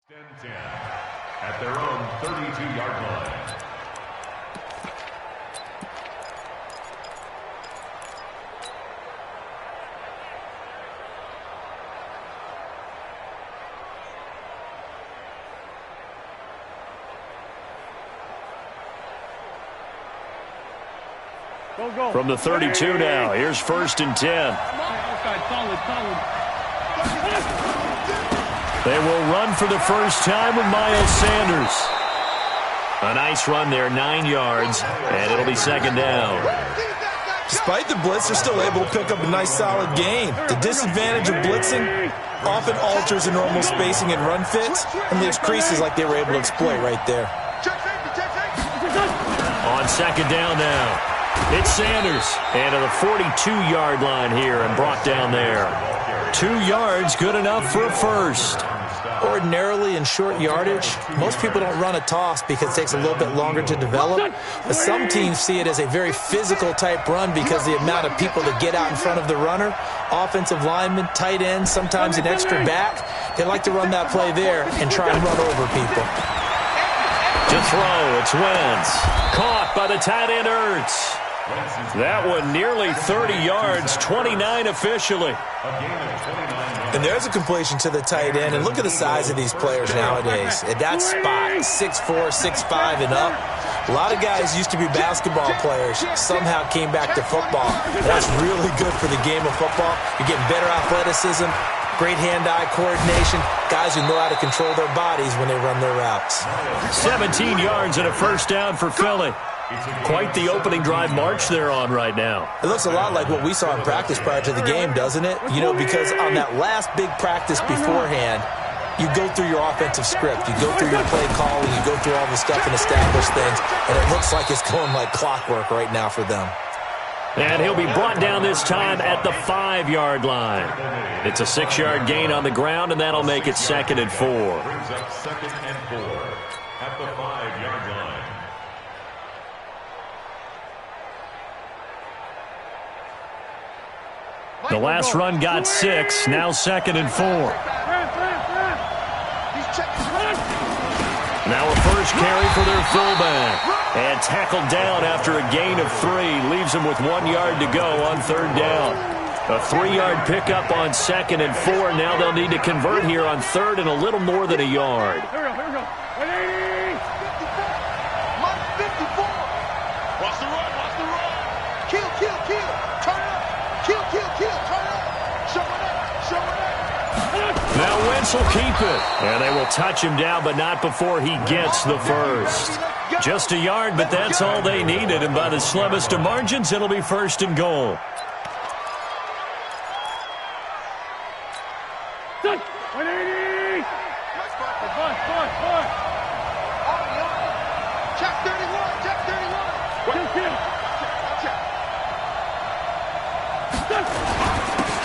10 at their own 32-yard line. From the 32 now, here's 1st and 10. They will run for the first time with Miles Sanders. A nice run there, 9 yards, and it'll be 2nd down. Despite the blitz, they're still able to pick up a nice solid gain. The disadvantage of blitzing often alters the normal spacing and run fits and leaves creases like they were able to exploit right there. On 2nd down now. It's Sanders, and at the 42-yard line here and brought down there. 2 yards, good enough for a first. Ordinarily in short yardage, most people don't run a toss because it takes a little bit longer to develop. But some teams see it as a very physical type run because the amount of people that get out in front of the runner, offensive linemen, tight ends, sometimes an extra back, they like to run that play there and try and run over people. To throw, it's Wentz. Caught by the tight end Ertz. That one nearly 30 yards, 29 officially. And there's a completion to the tight end. And look at the size of these players nowadays. At that spot, 6'4", 6'5", and up. A lot of guys used to be basketball players, somehow came back to football. That's really good for the game of football. You're getting better athleticism, great hand-eye coordination, guys who know how to control their bodies when they run their routes. 17 yards and a first down for Philly. Quite the opening drive march they're on right now. It looks a lot like what we saw in practice prior to the game, doesn't it? You know, because on that last big practice beforehand, you go through your offensive script. You go through your play calling. You go through all the stuff and establish things. And it looks like it's going like clockwork right now for them. And he'll be brought down this time at the 5-yard line. It's a 6-yard gain on the ground, and that'll make it 2nd and 4. Brings up 2nd and 4 at the 5-yard line. The last run got 6, now 2nd and 4. Now a first carry for their fullback. And tackled down after a gain of 3. Leaves him with 1 yard to go on 3rd down. A 3-yard pickup on 2nd and 4. Now they'll need to convert here on 3rd and a little more than a yard. Now Wentz will keep it. And they will touch him down, but not before he gets the first. Just a yard, but that's all they needed. And by the slimmest of margins, it'll be 1st and goal.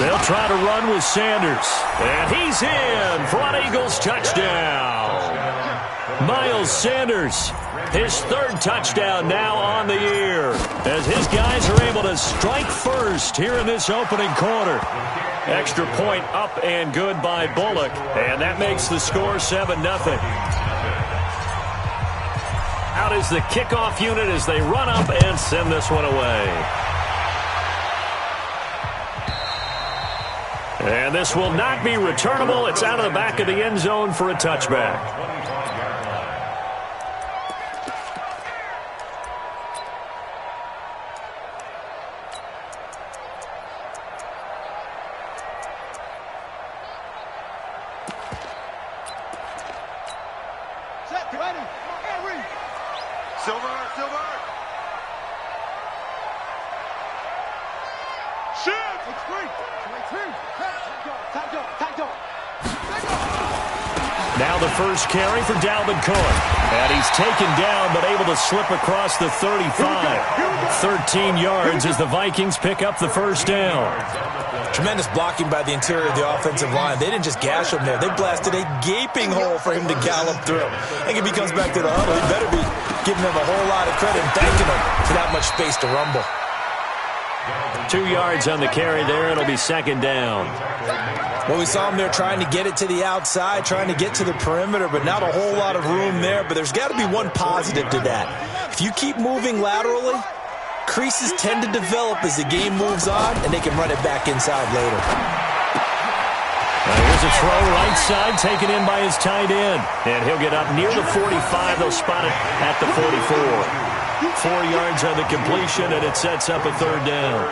They'll try to run with Sanders. And he's in for an Eagles touchdown. Miles Sanders, his 3rd touchdown now on the year, as his guys are able to strike first here in this opening quarter. Extra point up and good by Bullock, and that makes the score 7-0. Out is the kickoff unit as they run up and send this one away. And this will not be returnable. It's out of the back of the end zone for a touchback. Now the first carry for Dalvin Cook. And he's taken down but able to slip across the 35. 13 yards as the Vikings pick up the first down. Tremendous blocking by the interior of the offensive line. They didn't just gash him there. They blasted a gaping hole for him to gallop through. I think if he comes back to the huddle, he better be giving him a whole lot of credit and thanking him for that much space to rumble. 2 yards on the carry there. It'll be 2nd down. Well, we saw him there trying to get it to the outside, trying to get to the perimeter, but not a whole lot of room there. But there's got to be one positive to that. If you keep moving laterally, creases tend to develop as the game moves on, and they can run it back inside later. Here's a throw right side, taken in by his tight end. And he'll get up near the 45. They'll spot it at the 44. 4 yards on the completion, and it sets up a third down.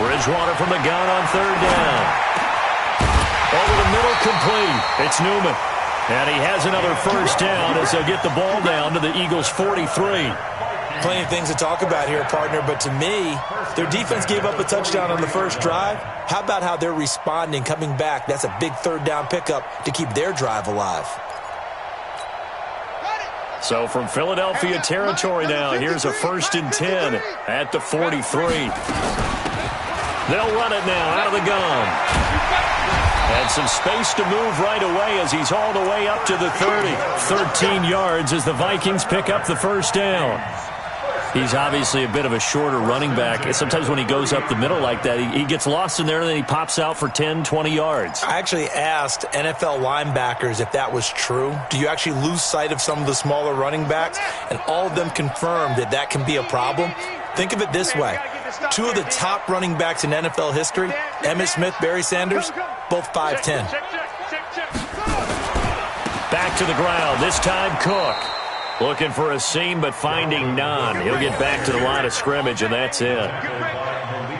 Bridgewater from the gun on third down. Over the middle, complete. It's Newman. And he has another first down as they'll get the ball down to the Eagles' 43. Plenty of things to talk about here, partner, but to me, their defense gave up a touchdown on the first drive. How about how they're responding, coming back? That's a big third down pickup to keep their drive alive. So from Philadelphia territory now, here's a 1st and 10 at the 43. They'll run it now out of the gun. And some space to move right away as he's all the way up to the 30. 13 yards as the Vikings pick up the first down. He's obviously a bit of a shorter running back. Sometimes when he goes up the middle like that, he gets lost in there and then he pops out for 10, 20 yards. I actually asked NFL linebackers if that was true. Do you actually lose sight of some of the smaller running backs? And all of them confirmed that that can be a problem. Think of it this way. 2 of the top running backs in NFL history, Emmitt Smith, Barry Sanders, both 5'10". Back to the ground, this time Cook. Looking for a seam, but finding none. He'll get back to the line of scrimmage, and that's it.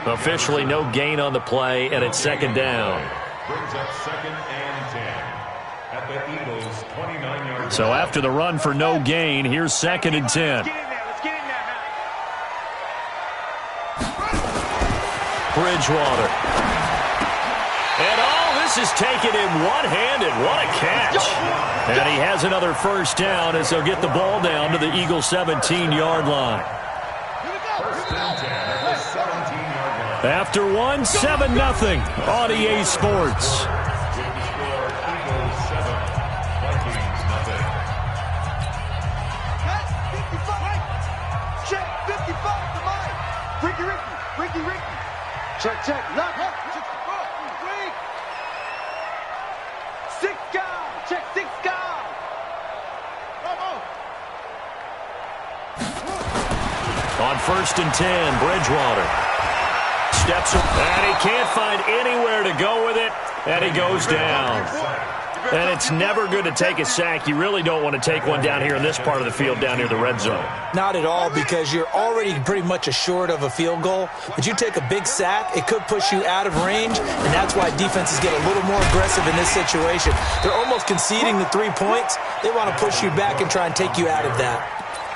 Officially no gain on the play, and it's second down. Brings up 2nd and 10 at the Eagles' 29-yard. So after the run for no gain, here's 2nd and 10. Bridgewater. And all this is taken in one-handed. What a catch. And he has another first down as they'll get the ball down to the Eagles' 17-yard line. After one, 7-0 on EA Sports. Check, check, lock, wait. 6 guys, check 6 guys. On 1st and 10, Bridgewater steps up, and he can't find anywhere to go with it, and he goes down. And it's never good to take a sack. You really don't want to take one down here in this part of the field, down near the red zone. Not at all, because you're already pretty much assured of a field goal. But you take a big sack, it could push you out of range, and that's why defenses get a little more aggressive in this situation. They're almost conceding the 3 points. They want to push you back and try and take you out of that.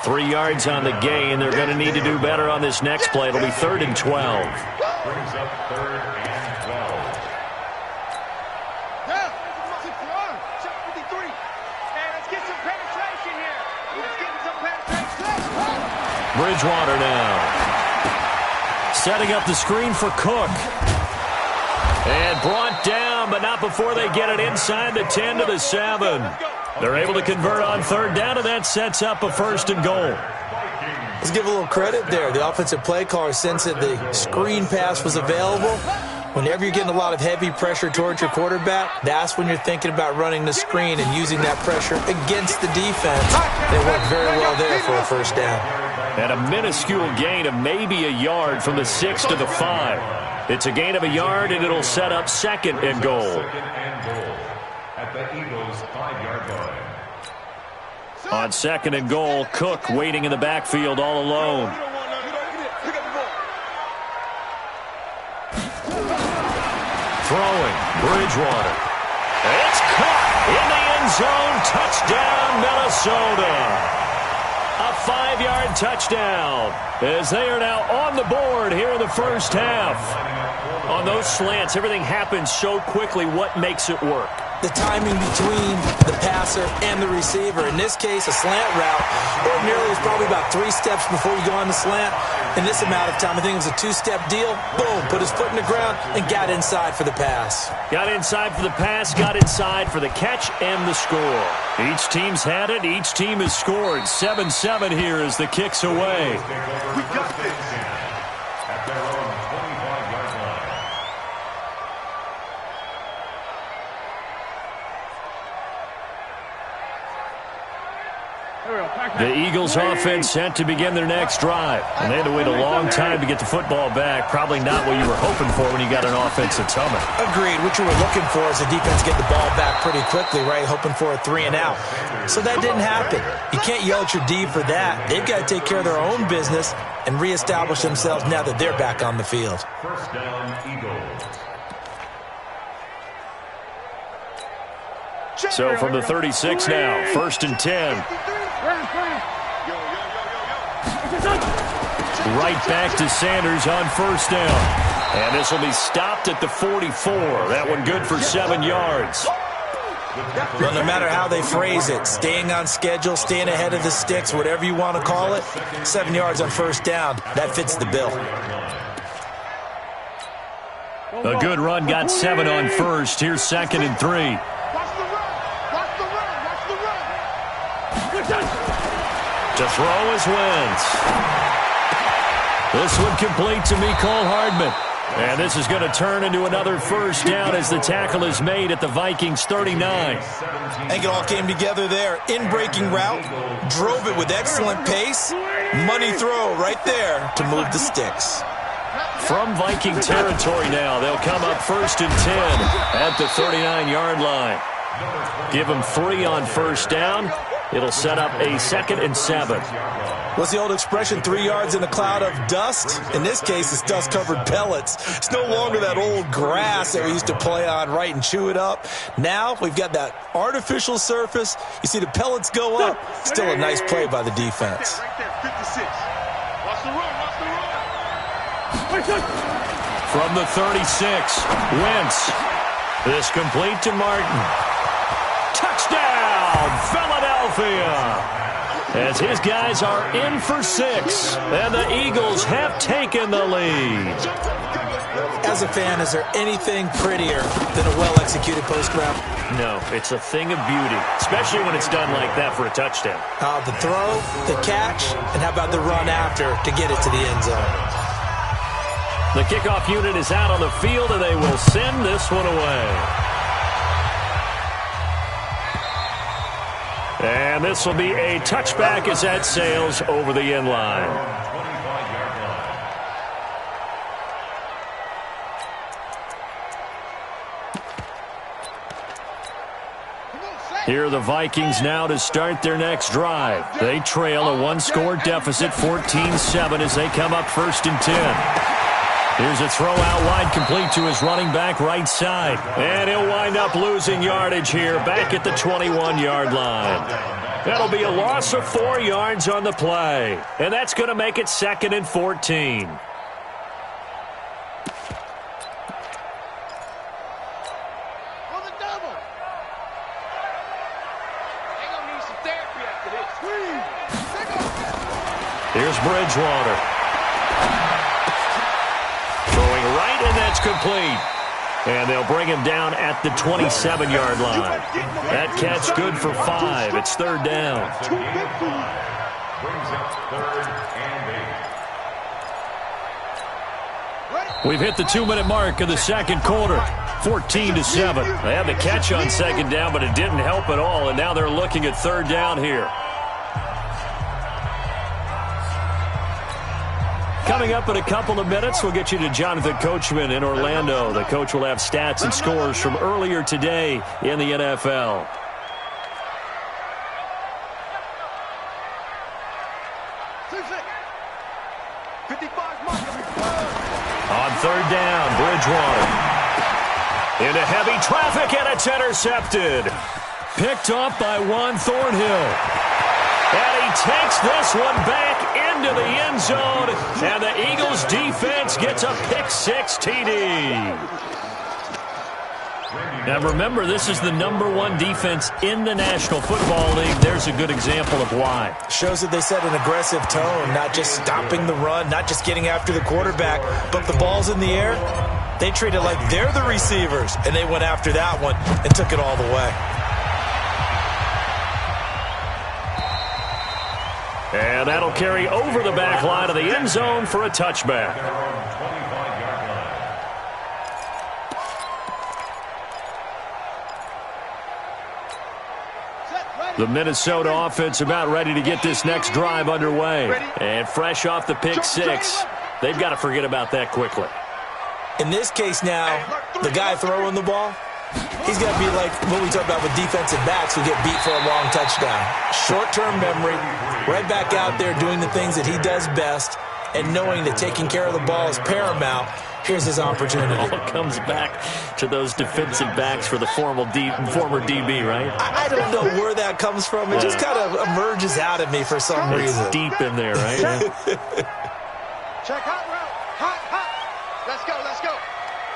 3 yards on the gain. They're going to need to do better on this next play. It'll be 3rd and 12. Brings up 3rd and 12. Bridgewater now. Setting up the screen for Cook. And brought down, but not before they get it inside the 10 to the 7. They're able to convert on 3rd down, and that sets up a 1st and goal. Let's give a little credit there. The offensive play caller sensed that the screen pass was available. Whenever you're getting a lot of heavy pressure towards your quarterback, that's when you're thinking about running the screen and using that pressure against the defense. They worked very well there for a 1st down. And a minuscule gain of maybe a yard from the 6 to the 5. It's a gain of a yard, and it'll set up 2nd and goal. 2nd and goal at the Eagles' 5-yard line. On 2nd and goal, Cook waiting in the backfield all alone. Throwing, Bridgewater. It's caught in the end zone. Touchdown, Minnesota. A 5-yard touchdown as they are now on the board here in the first half. On those slants, everything happens so quickly. What makes it work? the timing between the passer and the receiver. In this case, a slant route ordinarily is probably about 3 steps before you go on the slant. In this amount of time, I think it was a 2-step deal. Boom, put his foot in the ground and got inside for the pass. Got inside for the pass, got inside for the catch and the score. Each team's had it. Each team has scored. 7-7 here as the kick's away. We got this. At their own 25-yard line. The Eagles offense set to begin their next drive. And they had to wait a long time to get the football back. Probably not what you were hoping for when you got an offense that's humming. Agreed. What you were looking for is the defense get the ball back pretty quickly, right? Hoping for a 3-and-out. So that didn't happen. You can't yell at your D for that. They've got to take care of their own business and reestablish themselves now that they're back on the field. First down, Eagles. So from the 36 now, 1st and 10. Right back to Sanders on 1st down. And this will be stopped at the 44. That one good for 7 yards. Well, no matter how they phrase it, staying on schedule, staying ahead of the sticks, whatever you want to call it, 7 yards on 1st down, that fits the bill. A good run got 7 on 1st. Here's 2nd and 3. To throw is Wentz. This one complete to Mecole Hardman. And this is going to turn into another 1st down as the tackle is made at the Vikings 39. I think it all came together there. In-breaking route, drove it with excellent pace. Money throw right there to move the sticks. From Viking territory now, they'll come up 1st and 10 at the 39-yard line. Give them 3 on 1st down. It'll set up a 2nd and 7. What's the old expression, 3 yards in a cloud of dust? In this case, it's dust-covered pellets. It's no longer that old grass that we used to play on, right, and chew it up. Now we've got that artificial surface. You see the pellets go up. Still a nice play by the defense. From the 36, Wentz. This complete to Martin. Touchdown, Philadelphia! As his guys are in for 6, and the Eagles have taken the lead. As a fan, is there anything prettier than a well-executed post route? No, it's a thing of beauty, especially when it's done like that for a touchdown. The throw, the catch, and how about the run after to get it to the end zone? The kickoff unit is out on the field, and they will send this one away. And this will be a touchback as that sails over the end line. Here are the Vikings now to start their next drive. They trail a 1-score deficit, 14-7, as they come up 1st and 10. Here's a throw out wide, complete to his running back right side. And he'll wind up losing yardage here back at the 21-yard line. That'll be a loss of 4 yards on the play. And that's going to make it 2nd and 14. Here's Bridgewater. Throwing right, and that's complete. And they'll bring him down at the 27-yard line. That catch good for 5. It's 3rd down. Brings up 3rd and 8. We've hit the 2-minute mark of the 2nd quarter. 14-7. They had the catch on 2nd down, but it didn't help at all. And now they're looking at 3rd down here. Coming up in a couple of minutes, we'll get you to Jonathan Coachman in Orlando. The coach will have stats and scores from earlier today in the NFL. On 3rd down, Bridgewater. Into heavy traffic, and it's intercepted. Picked off by Juan Thornhill. And he takes this one back into the end zone, and the Eagles defense gets a pick 6 TD. Now remember, this is the #1 defense in the National Football League. There's a good example of why. Shows that they set an aggressive tone, not just stopping the run, not just getting after the quarterback, but the ball's in the air. They treat it like they're the receivers, and they went after that one and took it all the way. And that'll carry over the back line of the end zone for a touchback. The Minnesota offense about ready to get this next drive underway. And fresh off the pick six, they've got to forget about that quickly. In this case now, the guy throwing the ball, he's got to be like what we talked about with defensive backs who get beat for a long touchdown. Short-term memory, right back out there doing the things that he does best, and knowing that taking care of the ball is paramount. Here's his opportunity. It all comes back to those defensive backs for the former DB, right? I don't know where that comes from. It just kind of emerges out of me for some reason. It's deep in there, right? Check hot route. Hot, hot. Let's go, let's go.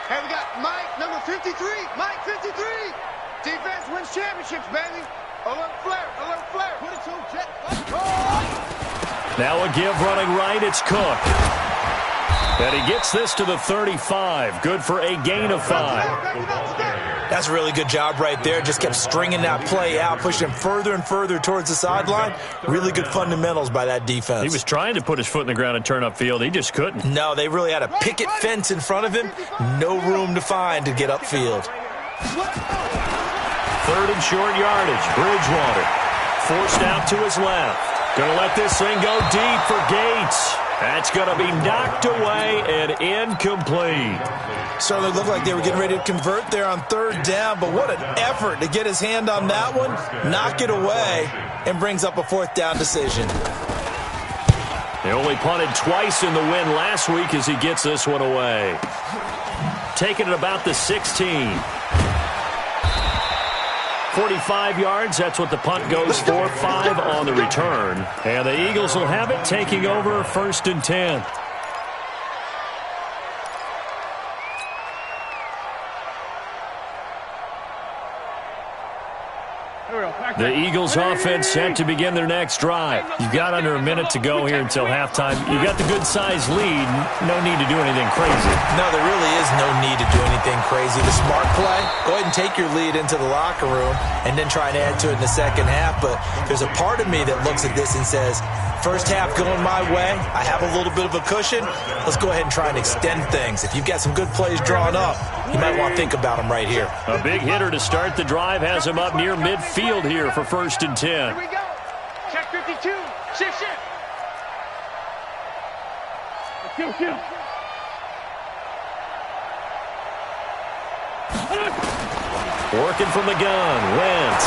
Hey, we got Mike, number 53. Mike, 53. Defense wins championships, baby. A little flair, a little flair. Put it to Jet. Now a give running right. It's Cook. And he gets this to the 35. Good for a gain of 5. That's a really good job right there. Just kept stringing that play out, pushing him further and further towards the sideline. Really good fundamentals by that defense. He was trying to put his foot in the ground and turn upfield. He just couldn't. No, they really had a picket fence in front of him. No room to find to get upfield. 3rd and short yardage. Bridgewater forced out to his left. Going to let this thing go deep for Gates. That's going to be knocked away and incomplete. Certainly looked like they were getting ready to convert there on 3rd down, but what an effort to get his hand on that one, knock it away, and brings up a 4th down decision. They only punted twice in the win last week as he gets this one away. Taking it about the 16. 45 yards, that's what the punt goes for. 5 on the return. And the Eagles will have it, taking over 1st and 10. The Eagles offense set to begin their next drive. You've got under a minute to go here until halftime. You've got the good-sized lead. No need to do anything crazy. No, there really is no need to do anything crazy. The smart play, go ahead and take your lead into the locker room and then try and add to it in the second half. But there's a part of me that looks at this and says, first half going my way, I have a little bit of a cushion. Let's go ahead and try and extend things. If you've got some good plays drawn up, you might want to think about them right here. A big hitter to start the drive has him up near midfield here for 1st and 10. Here we go. Check 52. Shift, shift. Kill. Working from the gun, Wentz.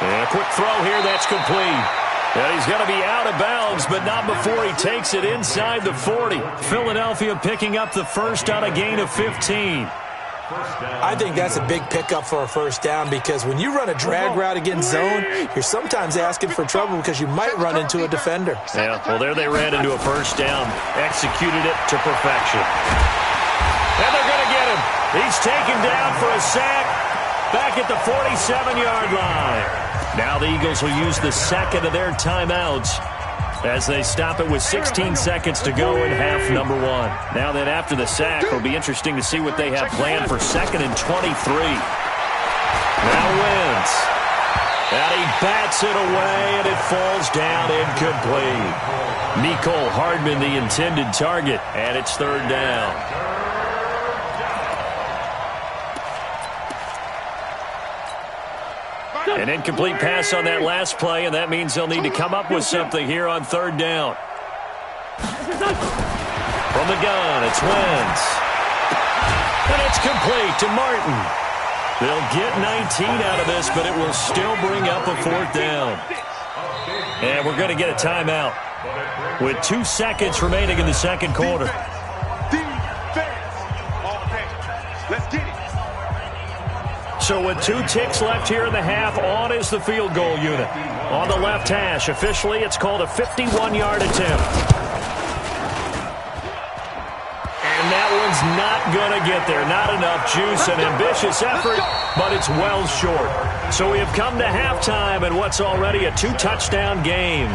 And a quick throw here, that's complete. And he's going to be out of bounds, but not before he takes it inside the 40. Philadelphia picking up the first on a gain of 15. I think that's a big pickup for a 1st down because when you run a drag route against zone, you're sometimes asking for trouble because you might run into a defender. Yeah, well, there they ran into a 1st down, executed it to perfection. And they're going to get him. He's taken down for a sack back at the 47-yard line. Now the Eagles will use the second of their timeouts as they stop it with 16 seconds to go in half number 1. Now then, after the sack, it'll be interesting to see what they have planned for 2nd and 23. Now Wentz. And he bats it away, and it falls down incomplete. Mecole Hardman, the intended target, and it's 3rd down. An incomplete pass on that last play, and that means they'll need to come up with something here on 3rd down. From the gun, it's Wentz. And it's complete to Martin. They'll get 19 out of this, but it will still bring up a 4th down. And we're going to get a timeout with 2 seconds remaining in the 2nd quarter. Let's get it. So with 2 ticks left here in the half, on is the field goal unit. On the left hash, officially it's called a 51-yard attempt. And that one's not going to get there. Not enough juice, an ambitious effort, but it's well short. So we have come to halftime in what's already a 2-touchdown game.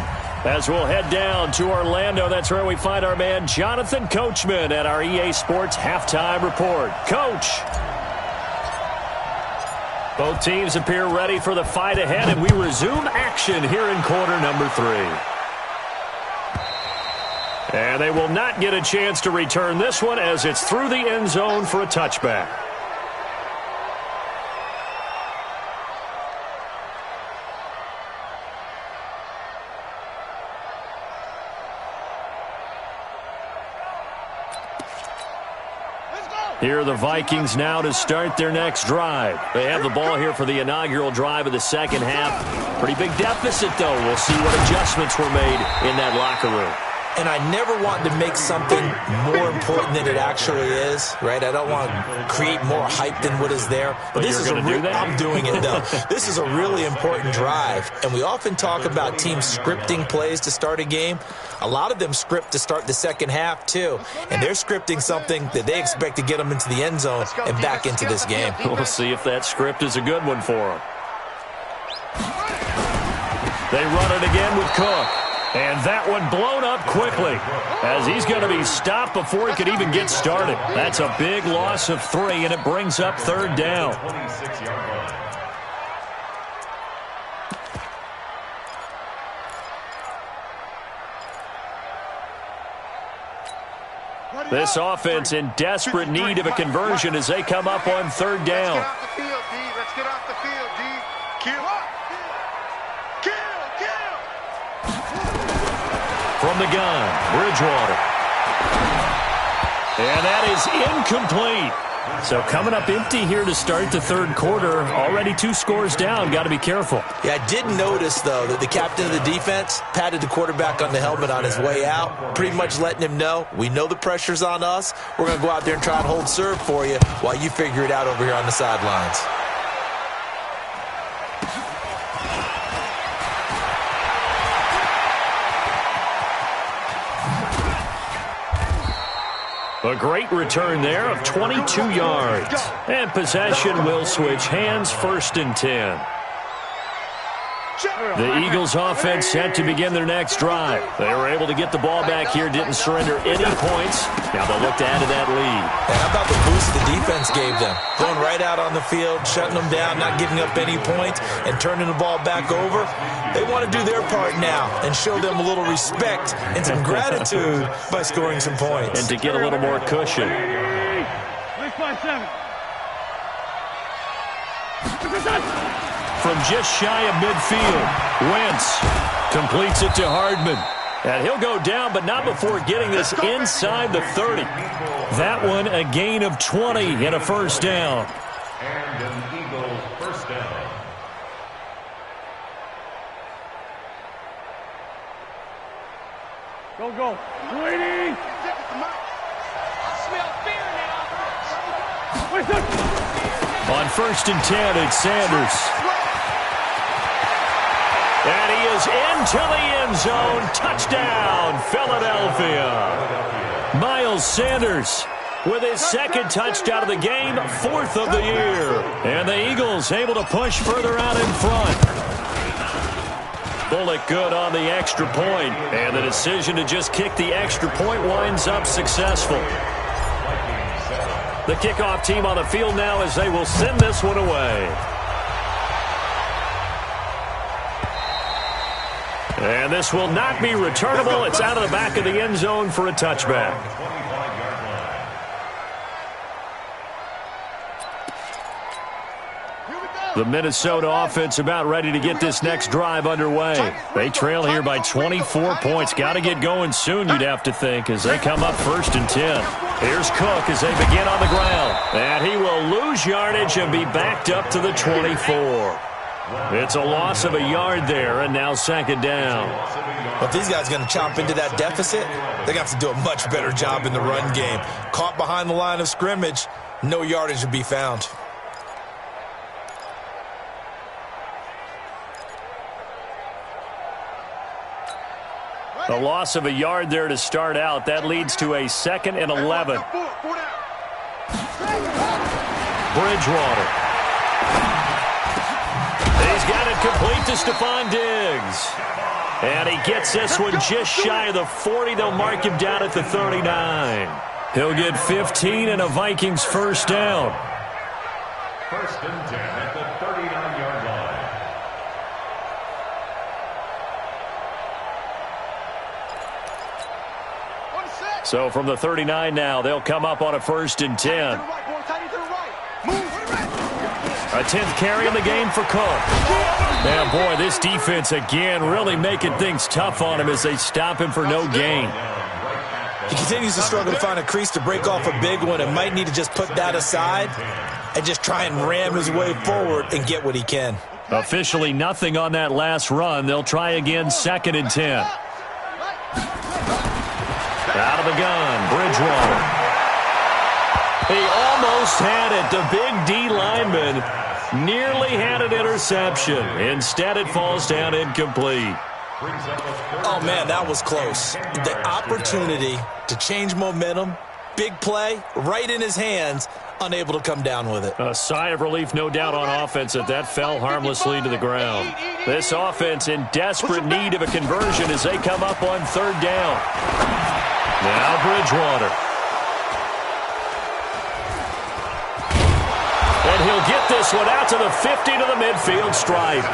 As we'll head down to Orlando, that's where we find our man Jonathan Coachman at our EA Sports Halftime Report. Coach. Both teams appear ready for the fight ahead, and we resume action here in quarter number 3. And they will not get a chance to return this one as it's through the end zone for a touchback. Here are the Vikings now to start their next drive. They have the ball here for the inaugural drive of the second half. Pretty big deficit, though. We'll see what adjustments were made in that locker room. And I never want to make something more important than it actually is, right? I don't want to create more hype than what is there. But this is a do that? I'm doing it, though. This is a really important drive. And we often talk about teams scripting plays to start a game. A lot of them script to start the second half, too. And they're scripting something that they expect to get them into the end zone and back into this game. We'll see if that script is a good one for them. They run it again with Cook. And that one blown up quickly as he's going to be stopped before he could even get started. That's a big loss of 3, and it brings up third down. This offense in desperate need of a conversion as they come up on third down. Let's get off the field, D. Kill. From the gun, Bridgewater. And that is incomplete. So coming up empty here to start the third quarter. Already 2 scores down. Got to be careful. Yeah, I did notice, though, that the captain of the defense patted the quarterback on the helmet on his way out, pretty much letting him know, we know the pressure's on us. We're going to go out there and try and hold serve for you while you figure it out over here on the sidelines. A great return there of 22 yards. And possession will switch hands, 1st and 10. The Eagles offense set to begin their next drive. They were able to get the ball back here, didn't surrender any points. Now they'll look to add to that lead. And how about the boost the defense gave them? Going right out on the field, shutting them down, not giving up any points, and turning the ball back over. They want to do their part now and show them a little respect and some gratitude by scoring some points. And to get a little more cushion. From just shy of midfield, Wentz completes it to Hardman. And he'll go down, but not before getting this inside the 30. That one a gain of 20 and a first down. And an Eagles first down. Go. Waiting. On 1st and 10, it's Sanders. And he is into the end zone. Touchdown, Philadelphia. Miles Sanders with his 2nd touchdown of the game, 4th of the year. And the Eagles able to push further out in front. Bullock good on the extra point. And the decision to just kick the extra point winds up successful. The kickoff team on the field now as they will send this one away. And this will not be returnable. It's out of the back of the end zone for a touchback. The Minnesota offense about ready to get this next drive underway. They trail here by 24 points. Got to get going soon, you'd have to think, as they come up 1st and 10. Here's Cook as they begin on the ground. And he will lose yardage and be backed up to the 24. It's a loss of a yard there, and now 2nd down. Well, if these guys are going to chop into that deficit, they're going to have to do a much better job in the run game. Caught behind the line of scrimmage, no yardage to be found. A loss of a yard there to start out. That leads to a 2nd and 11. Bridgewater. He's got it complete to Stephon Diggs. And he gets this one just shy of the 40. They'll mark him down at the 39. He'll get 15 and a Vikings first down. First and 10 at the 39-yard line. So from the 39 now, they'll come up on a first and 10. A 10th carry in the game for Cook. And boy, this defense again really making things tough on him as they stop him for no gain. He continues to struggle to find a crease to break off a big one and might need to just put that aside and just try and ram his way forward and get what he can. Officially nothing on that last run. They'll try again, second and 10. Out of the gun, Bridgewater. He almost had it. The big D lineman nearly had an interception. Instead, it falls down incomplete. Oh, man, that was close. The opportunity to change momentum, big play, right in his hands, unable to come down with it. A sigh of relief, no doubt, on offense that fell harmlessly to the ground. This offense in desperate need of a conversion as they come up on third down. Now Bridgewater. And he'll get this one out to the 50 to the midfield stripe.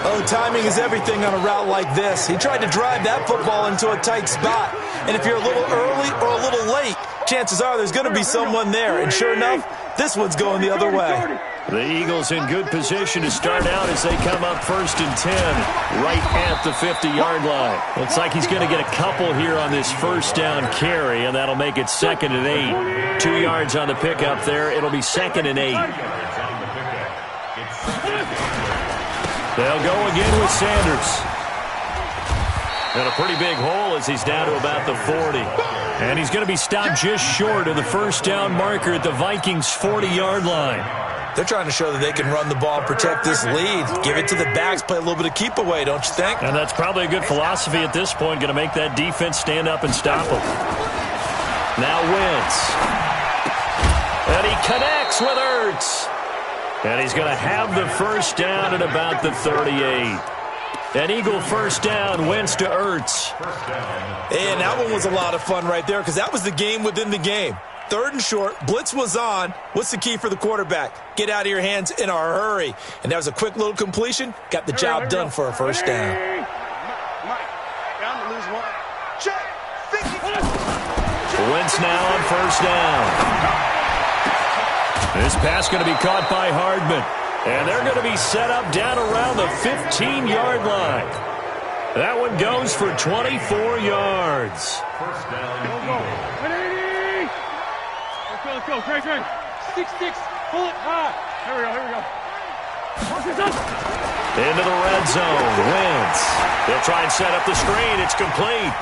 Oh, timing is everything on a route like this. He tried to drive that football into a tight spot. And if you're a little early or a little late, chances are there's going to be someone there. And sure enough, this one's going the other way. The Eagles in good position to start out as they come up first and 10 right at the 50-yard line. Looks like he's going to get a couple here on this first down carry, and that'll make it second and 8. 2 yards on the pickup there. It'll be second and 8. They'll go again with Sanders. And a pretty big hole as he's down to about the 40. And he's going to be stopped just short of the first down marker at the Vikings' 40-yard line. They're trying to show that they can run the ball, protect this lead, give it to the backs, play a little bit of keep away, don't you think? And that's probably a good philosophy at this point, going to make that defense stand up and stop them. Now Wentz. And he connects with Ertz. And he's going to have the first down at about the 38. An Eagle first down, Wentz to Ertz. And that one was a lot of fun right there because that was the game within the game. Third and short, blitz was on. What's the key for the quarterback? Get out of your hands in a hurry. And that was a quick little completion. Got the job done for a first down. Wentz now on first down. This pass going to be caught by Hardman. And they're going to be set up down around the 15-yard line. That one goes for 24 yards. First down. Let's go, Greg. 6-6, pull it high. Here we go. Into the red zone, Wentz. They'll try and set up the screen. It's complete.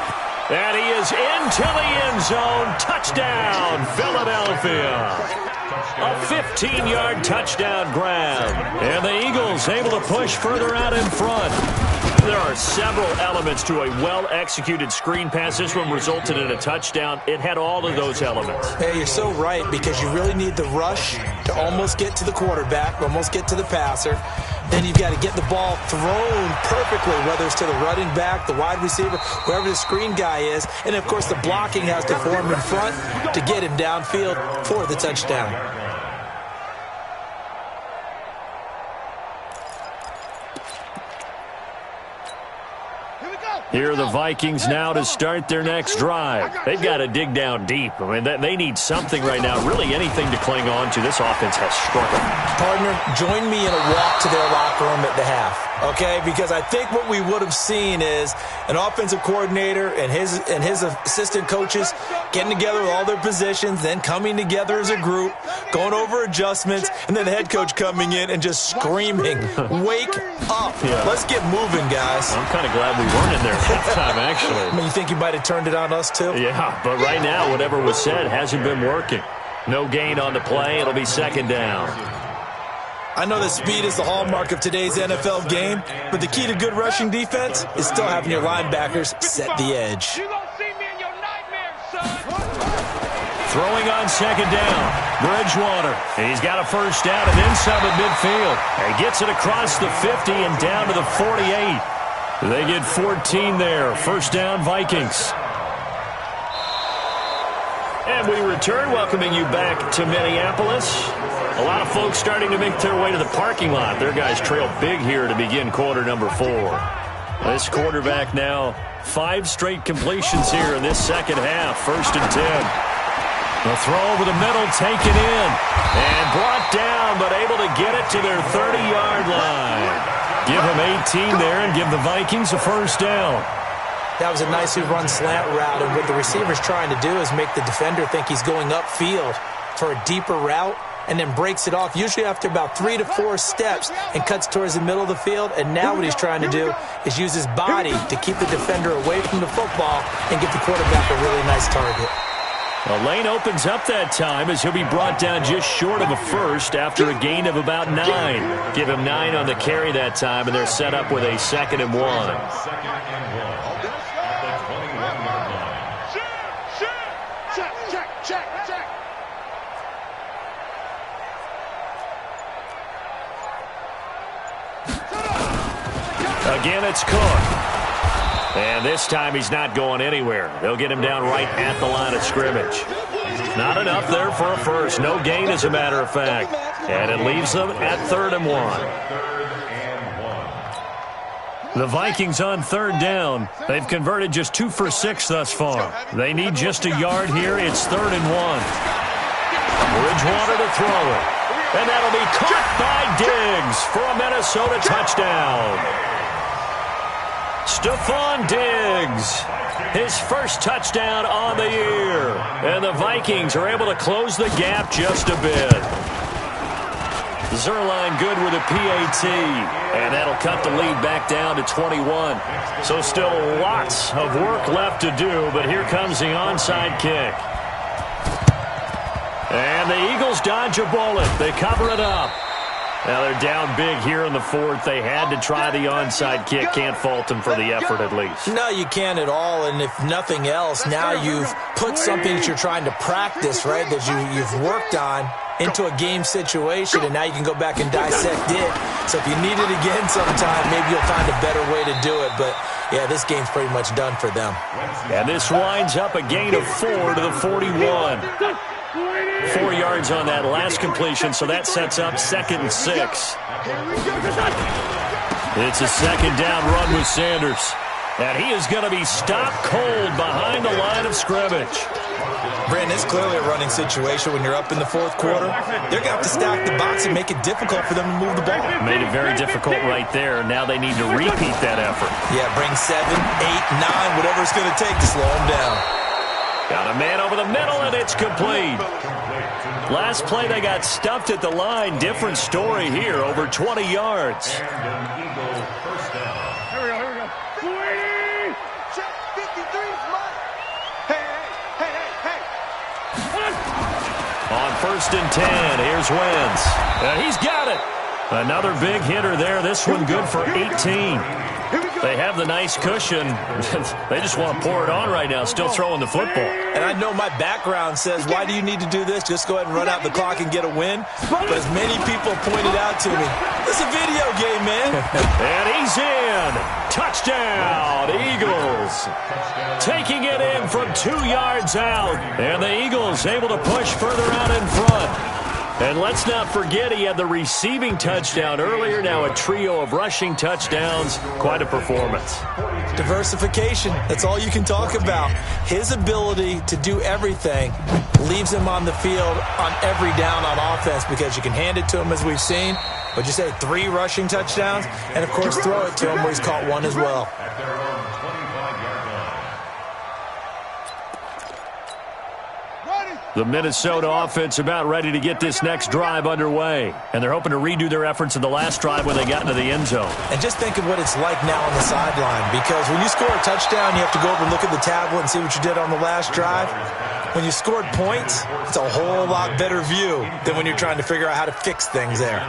And he is into the end zone. Touchdown, Philadelphia. A 15-yard touchdown grab. And the Eagles able to push further out in front. There are several elements to a well-executed screen pass. This one resulted in a touchdown. It had all of those elements. Hey, you're so right because you really need the rush to almost get to the quarterback, almost get to the passer. Then you've got to get the ball thrown perfectly, whether it's to the running back, the wide receiver, wherever the screen guy is. And, of course, the blocking has to form in front to get him downfield for the touchdown. Here are the Vikings now to start their next drive. They've got to dig down deep. I mean, they need something right now, really anything to cling on to. This offense has struggled. Partner, join me in a walk to their locker room at the half, okay? Because I think what we would have seen is an offensive coordinator and his assistant coaches getting together with all their positions, then coming together as a group, going over adjustments, and then the head coach coming in and just screaming, wake up. Yeah. Let's get moving, guys. I'm kind of glad we weren't in there at halftime, actually. I mean, you think you might have turned it on us, too? Yeah, but right now, whatever was said hasn't been working. No gain on the play. It'll be second down. I know that speed is the hallmark of today's NFL game, but the key to good rushing defense is still having your linebackers set the edge. Throwing on second down. Bridgewater. He's got a first down and then some at midfield. He gets it across the 50 and down to the 48. They get 14 there. First down, Vikings. And we return, welcoming you back to Minneapolis. A lot of folks starting to make their way to the parking lot. Their guys trail big here to begin quarter number 4. This quarterback now 5 straight completions here in this second half. First and 10. The throw over the middle, taken in. And brought down, but able to get it to their 30-yard line. Give him 18 there and give the Vikings a first down. That was a nicely run slant route, and what the receiver's trying to do is make the defender think he's going upfield for a deeper route, and then breaks it off, usually after about 3 to 4 steps, and cuts towards the middle of the field. And now what he's trying to do is use his body to keep the defender away from the football and give the quarterback a really nice target. The lane opens up that time as he'll be brought down just short of a first after a gain of about 9. Give him 9 on the carry that time, and they're set up with a 2nd and 1. Second and 1 at the 21-yard line. Check. Again, it's Cook. And this time he's not going anywhere. They'll get him down right at the line of scrimmage. Not enough there for a first. No gain, as a matter of fact. And it leaves them at 3rd and 1. The Vikings on 3rd down. They've converted just 2 for 6 thus far. They need just a yard here. It's 3rd and 1. Bridgewater to throw it. And that'll be caught by Diggs for a Minnesota touchdown. Stephon Diggs, his first touchdown on the year. And the Vikings are able to close the gap just a bit. Zerline good with a PAT. And that'll cut the lead back down to 21. So still lots of work left to do, but here comes the onside kick. And the Eagles dodge a bullet. They cover it up. Now they're down big here in the 4th. They had to try the onside kick. Can't fault them for the effort at least. No, you can't at all. And if nothing else, now you've put something that you're trying to practice, right, that you've worked on into a game situation, and now you can go back and dissect it. So if you need it again sometime, maybe you'll find a better way to do it. But, yeah, this game's pretty much done for them. And this winds up a gain of 4 to the 41. 4 yards on that last completion, so that sets up 2nd and 6. It's a 2nd down run with Sanders. And he is going to be stopped cold behind the line of scrimmage. Brandon, it's clearly a running situation when you're up in the 4th quarter. They're going to have to stack the box and make it difficult for them to move the ball. Made it very difficult right there. Now they need to repeat that effort. Yeah, bring 7, 8, 9, whatever it's going to take to slow them down. Got a man over the middle, and it's complete. Last play, they got stuffed at the line. Different story here, over 20 yards. Here we go. 20! Check 53's mine. Hey. On 1st and 10, here's Wentz. And he's got it. Another big hitter there. This one good for 18. They have the nice cushion. They just want to pour it on right now, still throwing the football. And I know my background says, why do you need to do this? Just go ahead and run out the clock and get a win. But as many people pointed out to me, it's a video game, man. And he's in. Touchdown, Eagles. Taking it in from 2 yards out. And the Eagles able to push further out in front. And let's not forget he had the receiving touchdown earlier. Now a trio of rushing touchdowns. Quite a performance. Diversification. That's all you can talk about. His ability to do everything leaves him on the field on every down on offense because you can hand it to him as we've seen. But you say 3 rushing touchdowns and, of course, throw it to him where he's caught 1 as well. The Minnesota offense about ready to get this next drive underway. And they're hoping to redo their efforts in the last drive when they got into the end zone. And just think of what it's like now on the sideline. Because when you score a touchdown, you have to go over and look at the tablet and see what you did on the last drive. When you scored points, it's a whole lot better view than when you're trying to figure out how to fix things there.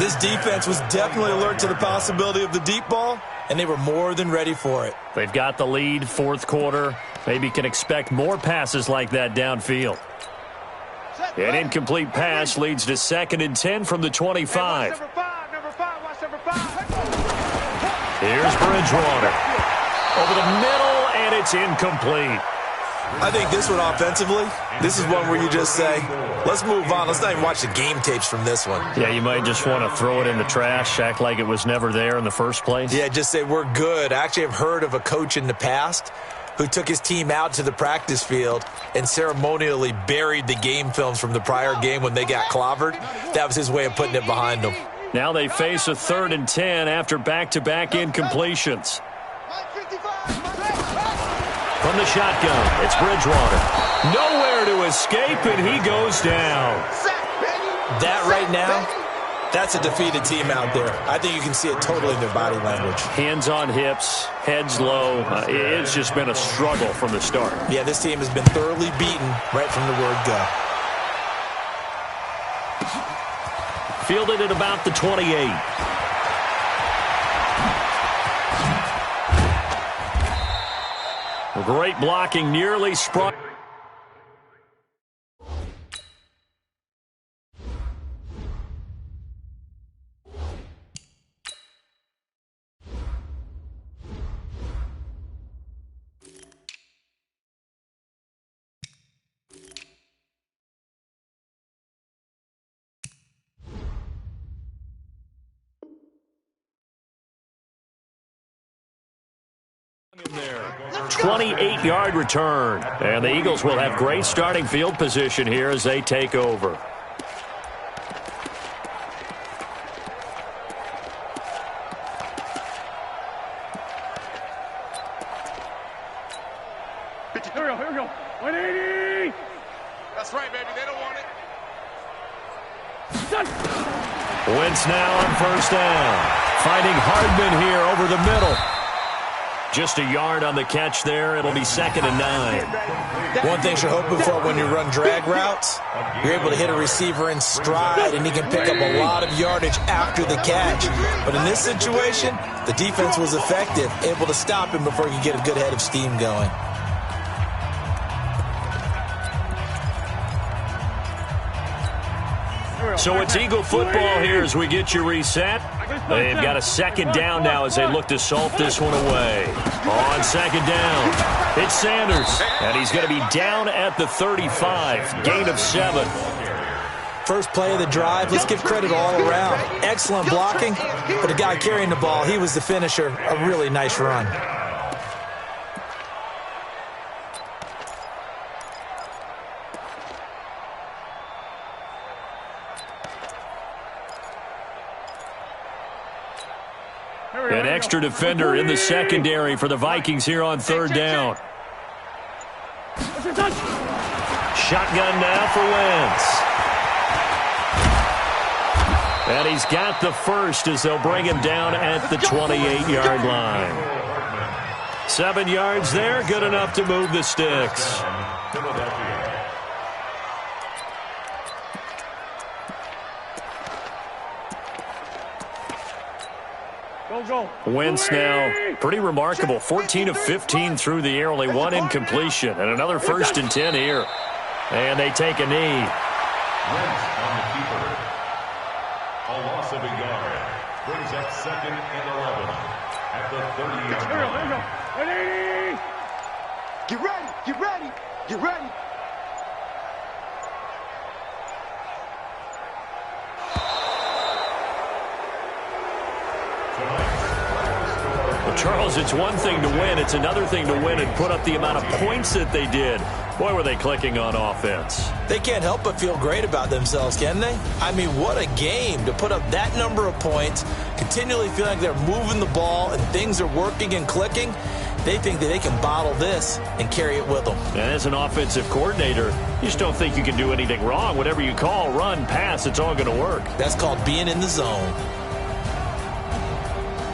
This defense was definitely alert to the possibility of the deep ball, and they were more than ready for it. They've got the lead, 4th quarter. Maybe can expect more passes like that downfield. An incomplete pass leads to 2nd and 10 from the 25. Number five, watch number 5. Here's Bridgewater. Over the middle, and it's incomplete. I think this one offensively, this is one where you just say, let's move on. Let's not even watch the game tapes from this one. Yeah, you might just want to throw it in the trash, act like it was never there in the first place. Yeah, just say we're good. I actually have heard of a coach in the past who took his team out to the practice field and ceremonially buried the game films from the prior game when they got clobbered. That was his way of putting it behind them. Now they face a 3rd and 10 after back-to-back incompletions. From the shotgun, it's Bridgewater. Nowhere to escape, and he goes down. That right now, that's a defeated team out there. I think you can see it totally in their body language. Hands on hips, heads low. It's just been a struggle from the start. Yeah, this team has been thoroughly beaten right from the word go. Fielded at about the 28. Great blocking, nearly sprung. In there. 28-yard return. And the Eagles will have great starting field position here as they take over. Here we go. 180. That's right, baby. They don't want it. Done. Wentz now on 1st down. Finding Hardman here over the middle. Just a yard on the catch there. It'll be 2nd and 9. One thing you're hoping for when you run drag routes, you're able to hit a receiver in stride, and he can pick up a lot of yardage after the catch. But in this situation, the defense was effective, able to stop him before he could get a good head of steam going. So it's Eagle football here as we get you reset. They've got a 2nd down now as they look to salt this one away. On 2nd down, it's Sanders, and he's going to be down at the 35, gain of 7. First play of the drive, let's give credit all around. Excellent blocking, but the guy carrying the ball, he was the finisher. A really nice run. An extra defender in the secondary for the Vikings here on 3rd down. Shotgun now for Wentz. And he's got the first as they'll bring him down at the 28-yard line. 7 yards there, good enough to move the sticks. Wentz now, pretty remarkable. 14 of 15 through the air, only 1 incompletion. And another 1st and 10 here. And they take a knee. Wentz on the keeper. A loss of a yard. Brings up 2nd and 11 at the 30-yard line. 180. Get ready, get ready, get ready. Charles, it's one thing to win. It's another thing to win and put up the amount of points that they did. Boy, were they clicking on offense. They can't help but feel great about themselves, can they? I mean, what a game to put up that number of points, continually feeling like they're moving the ball and things are working and clicking. They think that they can bottle this and carry it with them. And as an offensive coordinator, you just don't think you can do anything wrong. Whatever you call, run, pass, it's all going to work. That's called being in the zone.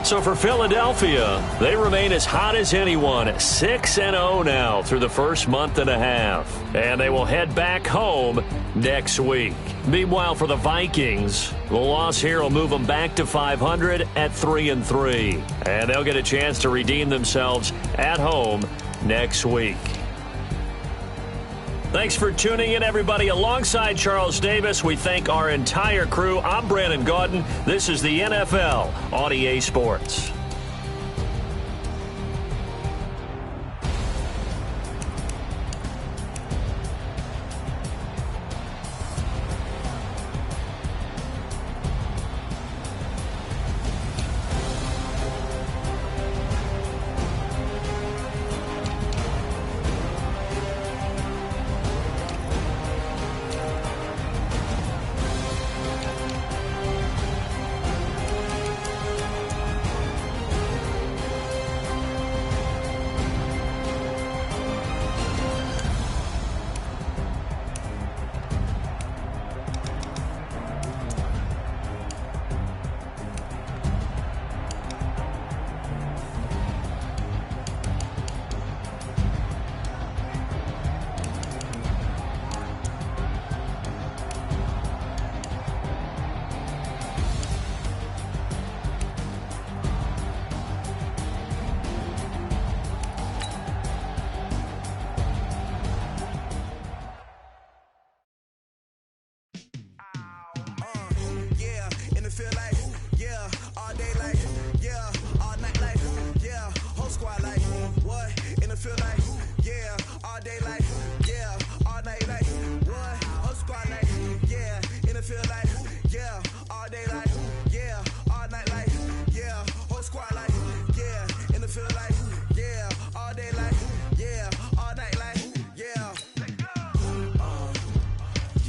So for Philadelphia, they remain as hot as anyone, 6-0 now through the first month and a half. And they will head back home next week. Meanwhile, for the Vikings, the loss here will move them back to 500 at 3-3. And they'll get a chance to redeem themselves at home next week. Thanks for tuning in, everybody. Alongside Charles Davis, we thank our entire crew. I'm Brandon Gaudin. This is the NFL on EA Sports.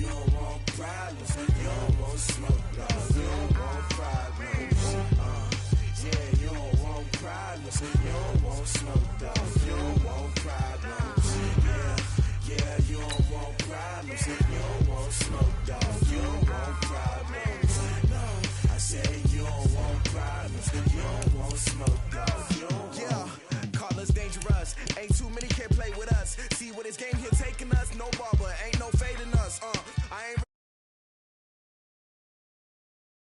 You don't want problems, you don't want smoke.